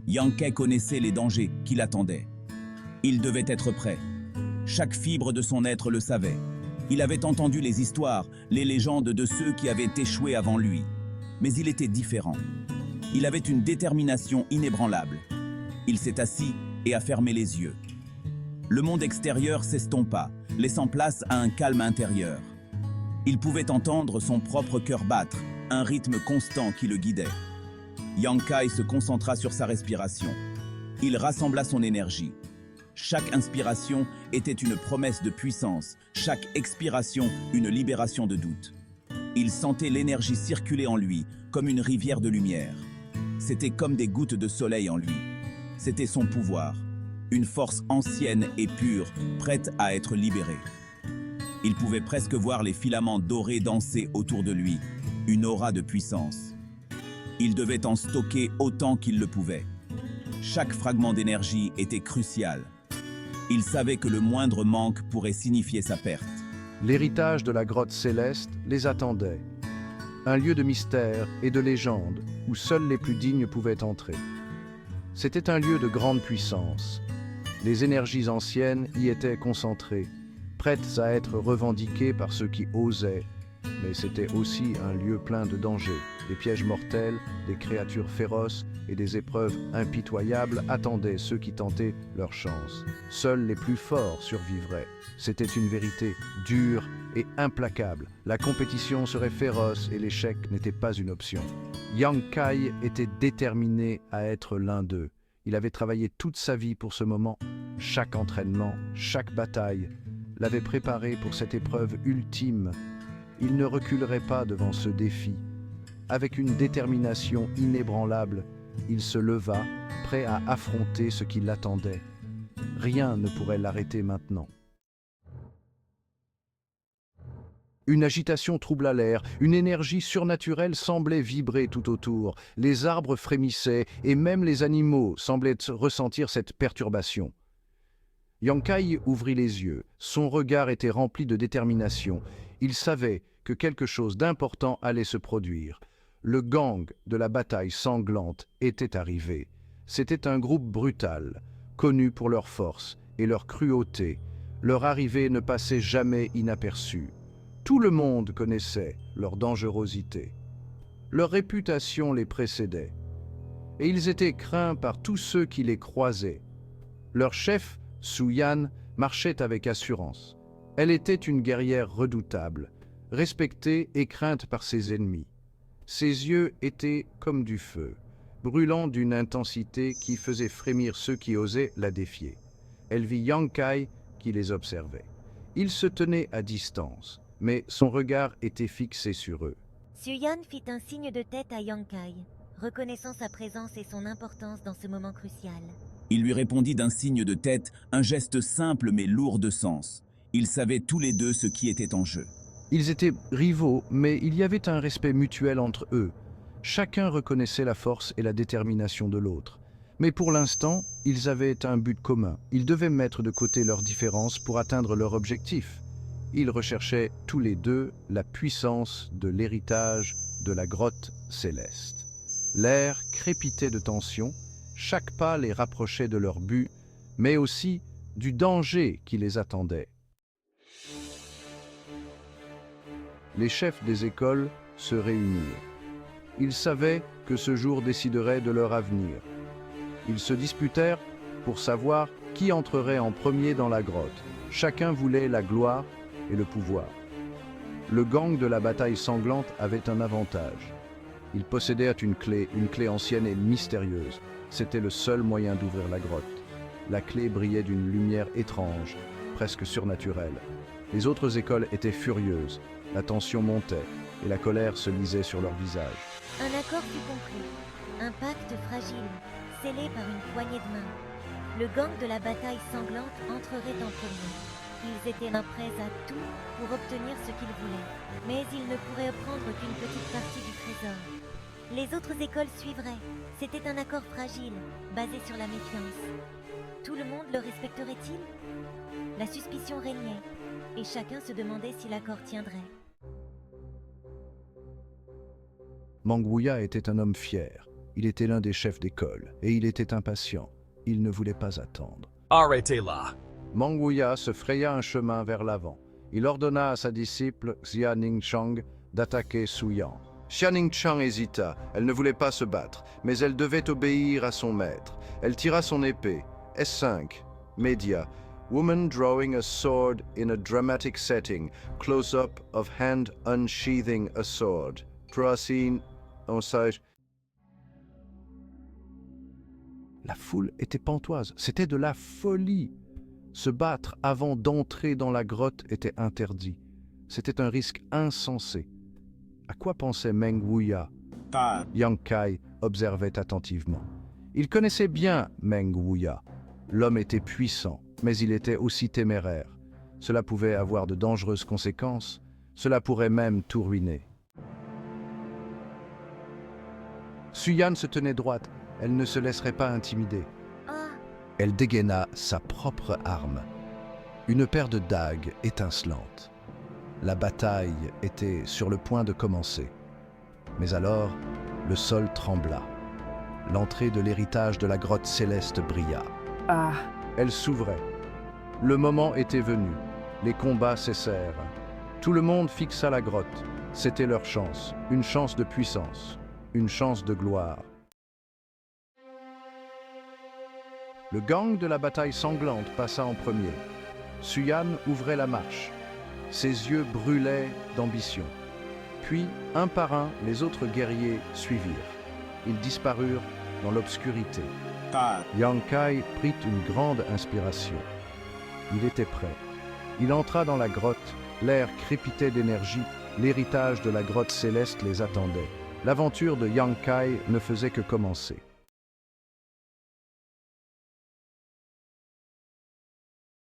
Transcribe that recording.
Yang Kai connaissait les dangers qui l'attendaient. Il devait être prêt. Chaque fibre de son être le savait. Il avait entendu les histoires, les légendes de ceux qui avaient échoué avant lui. Mais il était différent. Il avait une détermination inébranlable. Il s'est assis et a fermé les yeux. Le monde extérieur s'estompa, laissant place à un calme intérieur. Il pouvait entendre son propre cœur battre, un rythme constant qui le guidait. Yang Kai se concentra sur sa respiration. Il rassembla son énergie. Chaque inspiration était une promesse de puissance, chaque expiration une libération de doute. Il sentait l'énergie circuler en lui, comme une rivière de lumière. C'était comme des gouttes de soleil en lui. C'était son pouvoir, une force ancienne et pure, prête à être libérée. Il pouvait presque voir les filaments dorés danser autour de lui, une aura de puissance. Il devait en stocker autant qu'il le pouvait. Chaque fragment d'énergie était crucial. Il savait que le moindre manque pourrait signifier sa perte. L'héritage de la grotte céleste les attendait. Un lieu de mystère et de légende où seuls les plus dignes pouvaient entrer. C'était un lieu de grande puissance. Les énergies anciennes y étaient concentrées, prêtes à être revendiquées par ceux qui osaient. Mais c'était aussi un lieu plein de dangers, des pièges mortels, des créatures féroces et des épreuves impitoyables attendaient ceux qui tentaient leur chance. Seuls les plus forts survivraient. C'était une vérité dure et implacable. La compétition serait féroce et l'échec n'était pas une option. Yang Kai était déterminé à être l'un d'eux. Il avait travaillé toute sa vie pour ce moment. Chaque entraînement, chaque bataille l'avait préparé pour cette épreuve ultime. Il ne reculerait pas devant ce défi. Avec une détermination inébranlable, il se leva, prêt à affronter ce qui l'attendait. Rien ne pourrait l'arrêter maintenant. Une agitation troubla l'air, une énergie surnaturelle semblait vibrer tout autour. Les arbres frémissaient et même les animaux semblaient ressentir cette perturbation. Yang Kai ouvrit les yeux. Son regard était rempli de détermination. Il savait que quelque chose d'important allait se produire. Le gang de la bataille sanglante était arrivé. C'était un groupe brutal, connu pour leur force et leur cruauté. Leur arrivée ne passait jamais inaperçue. Tout le monde connaissait leur dangerosité. Leur réputation les précédait. Et ils étaient craints par tous ceux qui les croisaient. Leur chef, Su Yan, marchait avec assurance. Elle était une guerrière redoutable, respectée et crainte par ses ennemis. Ses yeux étaient comme du feu, brûlant d'une intensité qui faisait frémir ceux qui osaient la défier. Elle vit Yang Kai qui les observait. Il se tenait à distance, mais son regard était fixé sur eux. Su Yan fit un signe de tête à Yang Kai, reconnaissant sa présence et son importance dans ce moment crucial. Il lui répondit d'un signe de tête, un geste simple mais lourd de sens. Ils savaient tous les deux ce qui était en jeu. Ils étaient rivaux, mais il y avait un respect mutuel entre eux. Chacun reconnaissait la force et la détermination de l'autre. Mais pour l'instant, ils avaient un but commun. Ils devaient mettre de côté leurs différences pour atteindre leur objectif. Ils recherchaient tous les deux la puissance de l'héritage de la grotte céleste. L'air crépitait de tension, chaque pas les rapprochait de leur but, mais aussi du danger qui les attendait. Les chefs des écoles se réunirent. Ils savaient que ce jour déciderait de leur avenir. Ils se disputèrent pour savoir qui entrerait en premier dans la grotte. Chacun voulait la gloire et le pouvoir. Le gang de la bataille sanglante avait un avantage. Il possédait une clé ancienne et mystérieuse. C'était le seul moyen d'ouvrir la grotte. La clé brillait d'une lumière étrange, presque surnaturelle. Les autres écoles étaient furieuses. La tension montait et la colère se lisait sur leurs visages. Un accord fut conclu, un pacte fragile, scellé par une poignée de main. Le gang de la bataille sanglante entrerait en premier. Ils étaient prêts à tout pour obtenir ce qu'ils voulaient, mais ils ne pourraient prendre qu'une petite partie du trésor. Les autres écoles suivraient. C'était un accord fragile, basé sur la méfiance. Tout le monde le respecterait-il? La suspicion régnait, et chacun se demandait si l'accord tiendrait. Mangwuya était un homme fier. Il était l'un des chefs d'école, et il était impatient. Il ne voulait pas attendre. Arrêtez-là. Meng se fraya un chemin vers l'avant. Il ordonna à sa disciple Xia Ningchang d'attaquer Su Yan. Xia Ningchang hésita. Elle ne voulait pas se battre, mais elle devait obéir à son maître. Elle tira son épée. S5. Média. Woman drawing a sword in a dramatic setting. Close-up of hand unsheathing a sword. Proasine en sage. La foule était pantoise. C'était de la folie. Se battre avant d'entrer dans la grotte était interdit. C'était un risque insensé. À quoi pensait Meng Wuya? Yang Kai observait attentivement. Il connaissait bien Meng Wuya. L'homme était puissant, mais il était aussi téméraire. Cela pouvait avoir de dangereuses conséquences. Cela pourrait même tout ruiner. Su Yan se tenait droite. Elle ne se laisserait pas intimider. Oh, Elle dégaina sa propre arme, une paire de dagues étincelantes. La bataille était sur le point de commencer. Mais alors, le sol trembla. L'entrée de l'héritage de la grotte céleste brilla. Elle s'ouvrait. Le moment était venu. Les combats cessèrent. Tout le monde fixa la grotte. C'était leur chance, une chance de puissance, une chance de gloire. Le gang de la bataille sanglante passa en premier. Su Yan ouvrait la marche. Ses yeux brûlaient d'ambition. Puis, un par un, les autres guerriers suivirent. Ils disparurent dans l'obscurité. Yang Kai prit une grande inspiration. Il était prêt. Il entra dans la grotte. L'air crépitait d'énergie. L'héritage de la grotte céleste les attendait. L'aventure de Yang Kai ne faisait que commencer.